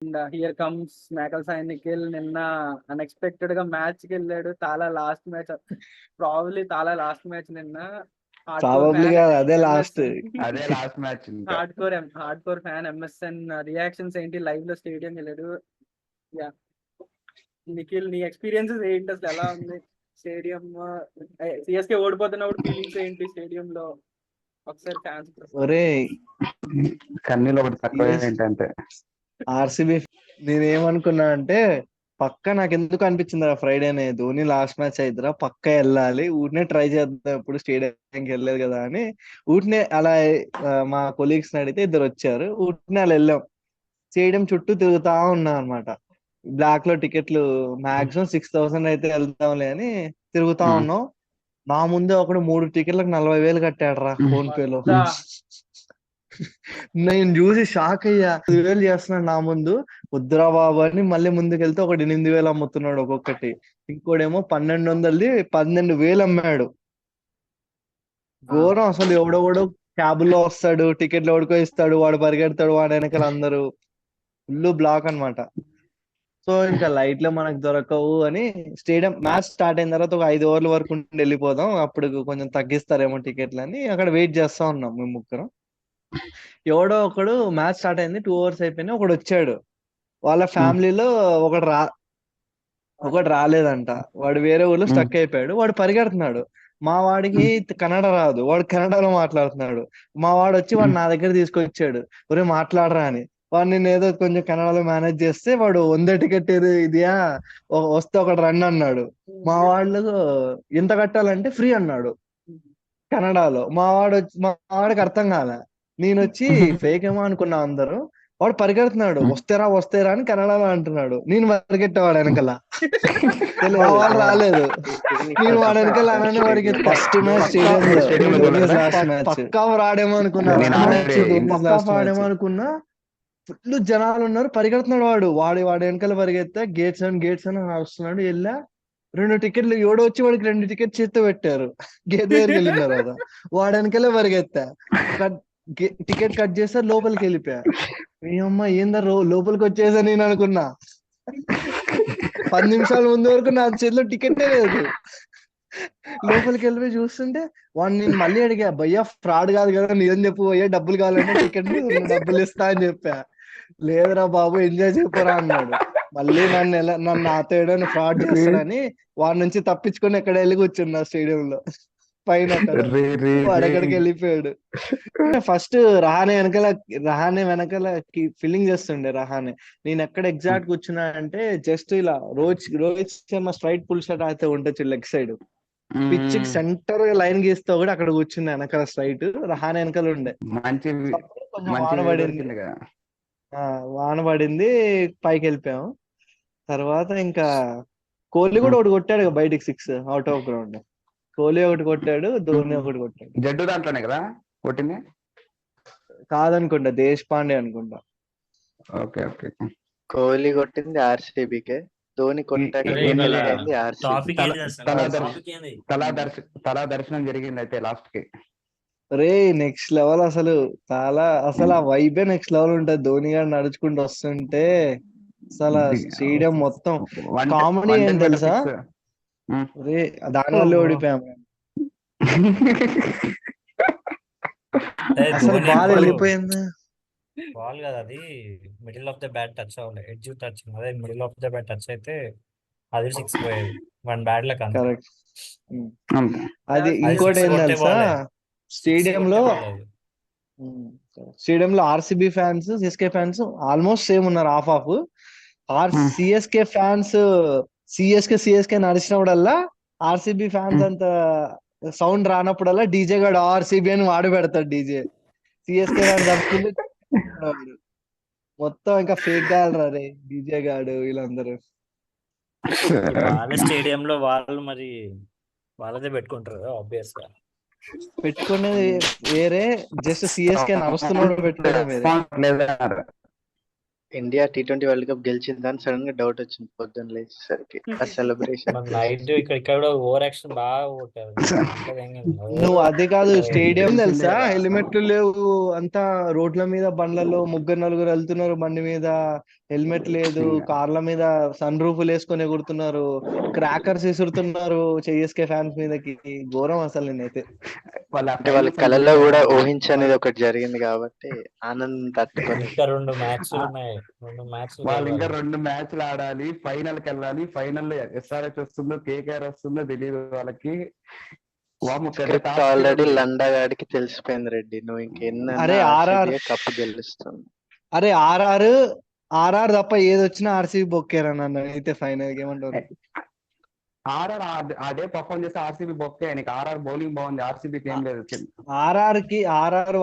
And here comes Mekal Sai Nikhil నిన్న unexpected గా match కి వెళ్ళాడు. Last match probably last match నిన్న. అదే last match. Hardcore fan MSN reactions ఏంటి లైవ్ లో స్టేడియం వెళ్ళాడు. యా నిఖిల్, నీ ఎక్స్పీరియన్సెస్ ఏంటి అసలు? ఎలా ఉంది స్టేడియం? సిఎస్కే ఓడిపోతున్నప్పుడు ఫీలింగ్స్ ఏంటి స్టేడియం లో? ఒకసారి ఫ్యాన్స్ కన్నీళ్ళు ఒకటి తక్కువ ఏంటంటే ఆర్సీబీ నేనేమనుకున్నా అంటే పక్క నాకు ఎందుకు అనిపించింది ఫ్రైడేనే ధోని లాస్ట్ మ్యాచ్ అయిద్దరా పక్క వెళ్ళాలి, ఊరినే ట్రై చేద్దాం, ఎప్పుడు స్టేడియంకి వెళ్ళలేదు కదా అని ఊరినే అలా మా కొలీగ్స్ అడిగితే ఇద్దరు వచ్చారు, ఊరినే అలా వెళ్ళాం. స్టేడియం చుట్టూ తిరుగుతా ఉన్నా అనమాట. బ్లాక్ లో టికెట్లు మాక్సిమం 6,000 అయితే వెళ్తాంలే అని తిరుగుతా ఉన్నాం. నా ముందే ఒకడు 3 టికెట్లకు 40,000 కట్టాడు రా ఫోన్ పేలో. నేను చూసి షాక్ అయ్యా. 10,000 చేస్తున్నాడు నా ముందు, వద్దురా బాబు అని మళ్ళీ ముందుకెళ్తే ఒకటి 8,000 అమ్ముతున్నాడు ఒక్కొక్కటి. ఇంకోడేమో 1,200ది 12,000 అమ్మాడు. ఘోరం అసలు. ఎవడెవడో క్యాబుల్లో వస్తాడు, టికెట్లు ఎవడికో ఇస్తాడు, వాడు పరిగెడతాడు, వాడు వెనకాల అందరూ ఫుల్ బ్లాక్ అన్నమాట. సో ఇంకా లైట్లు మనకు దొరకవు అని స్టేడియం మ్యాచ్ స్టార్ట్ అయిన తర్వాత ఒక 5 ఓవర్ల వరకు ఉండి వెళ్ళిపోదాం, అప్పుడు కొంచెం తగ్గిస్తారేమో టికెట్లు అని అక్కడ వెయిట్ చేస్తా ఉన్నాం మేము ముగ్గురం. ఎవడో ఒకడు మ్యాచ్ స్టార్ట్ అయింది, 2 ఓవర్స్ అయిపోయినాయి, ఒకడు వచ్చాడు. వాళ్ళ ఫ్యామిలీలో ఒకడు రాలేదంట, వాడు వేరే ఊర్లో స్టక్ అయిపోయాడు. వాడు పరిగెడుతున్నాడు. మా వాడికి కన్నడ రాదు, వాడు కన్నడలో మాట్లాడుతున్నాడు. మా వాడు వచ్చి వాడు నా దగ్గర తీసుకొచ్చాడు, ఒరే మాట్లాడరా అని. వాడు నేను ఏదో కొంచెం కన్నడలో మేనేజ్ చేస్తే వాడు 100 టికెట్ ఇదియా వస్తే ఒకడు రండి అన్నాడు. మా వాళ్ళు ఎంత కట్టాలంటే ఫ్రీ అన్నాడు కన్నడలో. మా వాడికి అర్థం కాలే. నేను వచ్చి ఫేక్ ఏమో అనుకున్నా అందరూ. వాడు పరిగెడుతున్నాడు, వస్తేరా అని కన్నడలో అంటున్నాడు. నేను పరిగెట్టేవాడు వెనకాల, వాడు రాలేదు. నేను వాడు వెనకాల అనని వాడికి ఫస్ట్ మ్యాచ్ స్టేడియం పక్కా రాడేమో అనుకున్నా. ఫుల్ జనాలు ఉన్నారు, పరిగెడుతున్నాడు వాడు వెనకాల పరిగెత్తా. గేట్స్ అని వస్తున్నాడు. వెళ్ళా 2 టికెట్లు ఎవడో వచ్చి వాడికి 2 టికెట్ చేత్తో పెట్టారు. గేట్ దగ్గరికి వెళ్ళిన తర్వాత వాడు వెనకాలే పరిగెత్తా. టికెట్ కట్ చేస్తే లోపలికి వెళ్ళిపోయా. ఏమమ్మా ఏందా లోపలికి వచ్చేసా నేను అనుకున్నా. 10 నిమిషాల ముందు వరకు నా చేతిలో టికెటే లేదు. లోపలికి వెళ్ళిపోయి చూస్తుంటే వాడిని నేను మళ్ళీ అడిగా, భయ్యా ఫ్రాడ్ కాదు కదా, నిజం చెప్పు భయ్యా, డబ్బులు కావాలంటే టికెట్ డబ్బులు ఇస్తా అని చెప్పా. లేదురా బాబు ఎంజాయ్ చెప్పరా అన్నాడు. మళ్ళీ నన్ను నాతో ఏడని ఫ్రాడ్ చేస్తాడని వాడి నుంచి తప్పించుకొని ఎక్కడ వెళ్ళి కూర్చున్నా స్టేడియంలో పైన. వాడు ఎక్కడికి వెళ్ళిపోయాడు. ఫస్ట్ రహానే వెనకాల ఫీలింగ్ చేస్తుండే రహానే. నేను ఎక్కడ ఎగ్జాక్ట్ కూర్చున్నా అంటే జస్ట్ ఇలా Rohit Sharma straight pull shot అయితే ఉంటుంది leg side, pitch centre line గీస్తా కూడా అక్కడ కూర్చున్నా వెనకాల స్ట్రైట్. రహానే వెనకాల ఉండే. కొంచెం వాన పడింది, పైకి వెళ్ళిపోయాము. తర్వాత ఇంకా కోహ్లీ కూడా ఒకటి కొట్టాడు బయటికి 6 అవుట్ ఆఫ్ గ్రౌండ్. కోహ్లీ ఒకటి కొట్టాడు, ధోని ఒకటి కొట్టాడు. జడ్డు దాంట్లోనే కదా కొట్టింది? కాదనుకుంటా, దేశ్ పాండే అనుకుంటా. ఓకే కోహ్లీ కొట్టింది ఆర్సీబీకే, ధోని కొట్టాక తలా దర్శనం జరిగింది అయితే లాస్ట్ కి. రే నెక్స్ట్ లెవెల్ అసలు. అసలు ఆ వైబే నెక్స్ట్ లెవెల్ ఉంటది. ధోని గారు నడుచుకుంటూ వస్తుంటే అసలు స్టేడియం మొత్తం కామెడీ ఏం తెలుసా రే, దానివల్ల ఓడిపోయాము. అసలు బాల్ వెళ్ళిపోయింది. బాల్ కదా అది, middle of the bat touch అవ్వాలి, ఎడ్జ్ టచ్. అదే middle of the bat touch అయితే అది 6 పోయేది. 1 బ్యాట్ లక్. కరెక్ట్. అది ఇంకోటి ఏం తెలుసా, స్టేడియంలో RCB fans, CSK fans almost same ఉన్నారు, హాఫ్. సిఎస్కే ఫ్యాన్స్ సిఎస్కే నడిచినప్పుడల్లా ఆర్సీబీ ఫ్యాన్స్ అంత సౌండ్ రానప్పుడల్లా డీజే గాడు ఆర్సీబీ అని వాడు పెడతాడు డీజే. సిఎస్కే ఫ్యాన్స్ మొత్తం ఇంకా ఫేక్ గాడు రే డీజే గాడు వీళ్ళందరూ. వాళ్ళ స్టేడియంలో వాళ్ళు మరి వాళ్ళదే పెట్టుకుంటారు ఆబ్వియస్ గా. పెట్టుకునేది వేరే, జస్ట్ సిఎస్కే నడుస్తున్నాడు పెట్టుకోవడం వేరే. ఇండియా T20 వరల్డ్ కప్ గెలిచిందని సడన్ గా డౌట్ వచ్చింది పొద్దున్న లేచేసరికి. ఆ సెలబ్రేషన్ నైట్ ఇక్కడ ఓవర్ యాక్షన్ బాగా కొట్టారు. నువ్వు అది కాదు, స్టేడియం తెలుసా, హెల్మెట్లు లేవు, అంతా రోడ్ల మీద బండ్లలో 3-4 వెళ్తున్నారు బండి మీద, హెల్మెట్ లేదు, ఇంకా కార్ల మీద సన్ రూఫ్లు వేసుకొని ఎగురుతున్నారు, క్రాకర్స్ విసురుతున్నారు సిఎస్కే ఫ్యాన్స్ మీదకి. ఘోరం అసలు నేనైతే. వాళ్ళ అంటే వాళ్ళ ఫైనల్స్ కళల్లో అనుకుంటే కూడా ఊహించనిది ఒకటి జరిగింది కాబట్టి ఆనందం తట్టుకోలేదు. ఇంకా 2 మ్యాచ్లు ఉన్నాయి, 2 మ్యాచ్లు వాళ్ళు ఇంకా గెలవాలి. 2 మ్యాచ్లు ఆడాలి, ఫైనల్ కి వెళ్ళాలి. ఫైనల్ లో ఎస్ఆర్హెచ్ వస్తుందో కేకేఆర్ వస్తుందో తెలియదు వాళ్ళకి. వాము పెద్ద స్క్రిప్ట్ టాస్క్ ఆల్రెడీ ఉంది. లండగాడికి తెలిసిపోయింది రెడ్డి, నువ్వు ఇంకెన్నన్నా అరే ఆర్ఆర్ ఆర్సీబీ కప్పు గెలుస్తుంది. అరే ఆర్ఆర్ తప్ప ఏది వచ్చినా ఆర్సీబీ బొక్కేరా నన్ను అయితే ఫైనల్ కి. ఏమంటారు? ఆర్ఆర్ అదే పర్ఫార్మ్ చేస్తే ఆర్సీబీ బొక్కే. నీకు ఆర్ఆర్ బౌలింగ్ బాగుంది, ఆర్సీబీకి ఏం లేదు. ఆర్ఆర్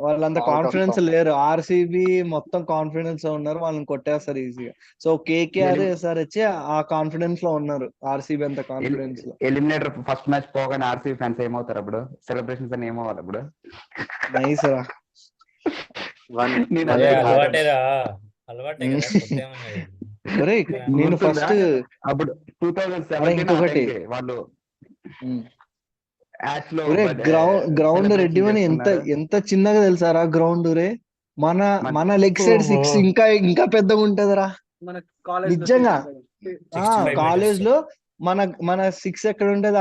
వాళ్ళంత Out of కాన్ఫిడెన్స్ form. లేరు. ఆర్సీబీ మొత్తం కాన్ఫిడెన్స్ లో ఉన్నారు, వాళ్ళని కొట్టేస్తారు ఈజీగా. సో కేకేఆర్ ఎస్ఆర్హెచ్ ఆ కాన్ఫిడెన్స్ లో ఉన్నారు, ఆర్సీబీ అంత కాన్ఫిడెన్స్ లో. ఎలిమినేటర్ ఫస్ట్ మ్యాచ్ పోగానే ఆర్సీబీ ఫ్యాన్స్ ఏమవుతారు అప్పుడు? సెలబ్రేషన్స్ అని ఏమవ్వాలి అప్పుడు? నైస్ రా. నేను అదే అదే అలవాటేరా, అలవాటే కదా, కొత్త ఏమన్నది. ఒరేయ్ నేను గుర్తుందా? ఫస్ట్ అప్పుడు అరే 2017 ఇంకొకటి వాళ్ళు యాడ్స్ లో గ్రౌండ్ రెడ్డి అని ఎంత చిన్నగా తెలుసారా గ్రౌండ్ రే. మన మన లెగ్ సైడ్ ఓహో. 6 ఇంకా పెద్దగా ఉంటదిరా మన కాలేజ్ నిజంగా. 65 కాలేజ్ meters. లో మన 6 ఎక్కడ ఉంటది,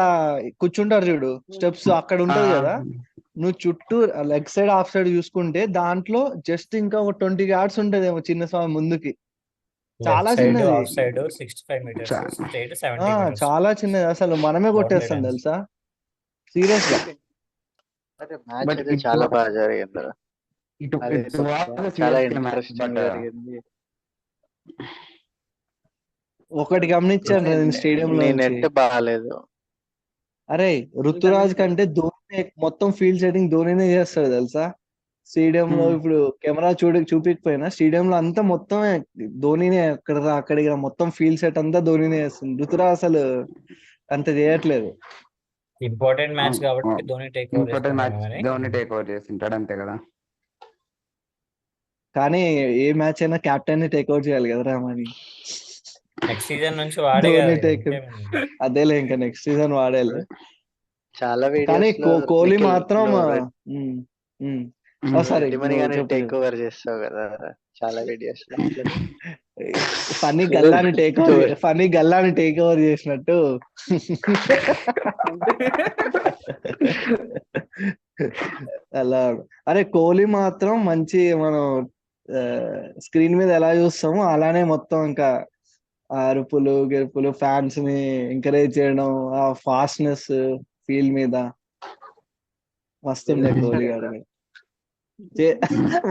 కూర్చుంటారు చూడు స్టెప్స్ అక్కడ ఉంటది కదా. నువ్వు చుట్టూ లెగ్ సైడ్ హాఫ్ సైడ్ చూసుకుంటే దాంట్లో జస్ట్ ఇంకా ఒక 20 yards ఉంటదేమో చిన్న స్వామి ముందుకి. చాలా Left side, చిన్నది. off side 65 meters, straight 70 meters. చాలా చిన్నది, అసలు మనమే కొట్టేస్తాం Boundary తెలుసా సీరియస్ గా. అరే మ్యాచ్ But అయితే it చాలా wa- బాగా జరిగింది రా. అదే చాలా ఇంట్రెస్టింగ్ జరిగింది. ఒకటి గమనించాను నేను స్టేడియం లో నీ నుంచి. నెట్ బాగాలేదు. అరే ఋతురాజ్ కంటే ధోని మొత్తం ఫీల్డ్ సెట్టింగ్ ధోనినే చేస్తాడు తెలుసా. స్టేడియం లో ఇప్పుడు కెమెరా చూపించకపోయినా స్టేడియం లో అంతా మొత్తం ధోనినే, అక్కడ మొత్తం ఫీల్డ్ సెట్ అంతా ధోనినే చేస్తుంది. ఋతురాజ్ అసలు అంత చేయట్లేదు. ఇంపార్టెంట్ మ్యాచ్ కాబట్టి Dhoni take over important match చేస్తున్నాడు. ధోని టేక్ ఓవర్ చేస్తుంటాడు అంతే కదా. కానీ ఏ మ్యాచ్ అయినా కెప్టెన్ ని టేక్ అవుట్ చేయాలి కదరా మరి. నెక్స్ట్ సీజన్ నుంచి వాడే ధోని కదా. టేక్ అదేలే ఇంకా నెక్స్ట్ సీజన్ వాడేలే. చాలా కానీ వీడియోస్ లో కోహ్లీ మాత్రం సరే టేక్ ఓవర్ చేస్తావు కదా చాలా వీడియోస్ లో. ఫనీ గల్లాని టేక్ ఓవర్ చేసినట్టు అలా. అరే కోహ్లీ మాత్రం మంచి, మనం స్క్రీన్ మీద ఎలా చూస్తామో అలానే మొత్తం ఇంకా అరుపులు గెరుపులు, ఫ్యాన్స్ ని ఎంకరేజ్ చేయడం, ఆ ఫాస్ట్నెస్ ఫీల్డ్ మీద మస్తుండే కోహ్లీ గారు.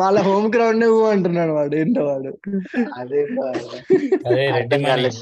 వాళ్ళ హోమ్ గ్రౌండ్ అంటున్నాడు వాడు, ఏంటో వాడు. అదే అదే రెడ్డి అర్థం కాలేదు.